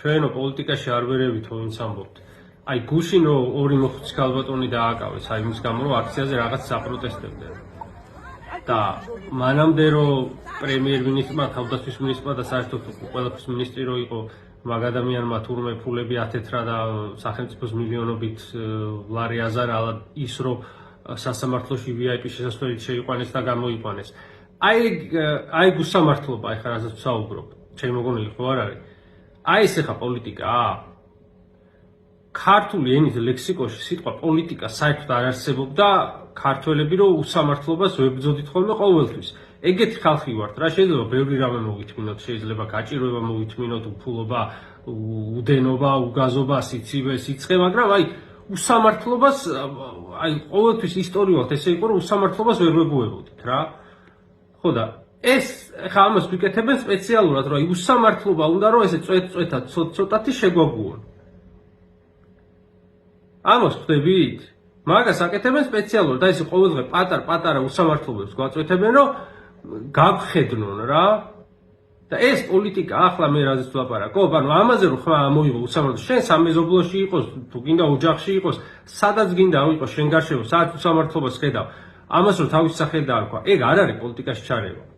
ჩვენო პოლიტიკაში არ ვერევით ვინც ამბობთ. აი გუშინ რომ ორი მოხუცი ქალბატონი დააკავეს, აი იმის გამო რომ აქციაზე რაღაც საპროტესტებდნენ. და მანამდე რომ პრემიერ-მინისტრმა, თავდაცვის მინისტრმა და საერთოდ ყველაფრის მინისტრი რო იყო მაგ ადამიანმა თურმე ფულები ათეთრა და სახელმწიფოს მილიონობით ლარი აზარა ის რომ სასამართლოში VIP შესასვლელით შეიყვანეს და გამოიყვანეს. აი გუსამართლობა ეხლა რასაც ვსაუბრობ, ჩემი მოგონილი ხო არ არის? აი ეს ეხლა პოლიტიკაა? ქართული ენის ლექსიკონში სიტყვა პოლიტიკა საერთოდ არ არსებობდა ქართველები რომ უსამართლობას ვებრძოდით ხოლმე ყოველთვის. ეგეთი ხალხი ვართ რა, შეიძლება ბევრი რამე მოგითმინოთ, შეიძლება გაჭირვება მოგითმინოთ, უფულობა, უდენობა, უგაზობა, სიცივე, სიცხე, მაგრამ აი უსამართლობას აი ყოველთვის ისტორიულად ესე იყო რომ უსამართლობას ვერ ვებუებოდით რა. ხო და ეს ხა ამას ვიკეთებენ სპეციალურად რომ აი უსამართლობა უნდა რომ ესე წვეთ-წვეთად ცოტათი შეგვაგუონ. ამას ხვდებით? მაგას აკეთებენ სპეციალურად, და ესე ყოველდღე პატარ-პატარა უსამართლობებს გვაწვეთებენ, რომ გაგხედნონ რა. და ეს პოლიტიკა ახლა მე რაზეც ვლაპარაკობ, ანუ ამაზე რომ ხმა ამოიღო უსამართლობა, შენ სამეზობლოში იყოს, თუ გინდა ოჯახში იყოს, სადაც გინდა ავიყო შენ გარშემო, სადაც უსამართლობას ხედავ, ამას რომ თავის სახელი დაარქვა, ეგ არ არის პოლიტიკაში ჩარევა.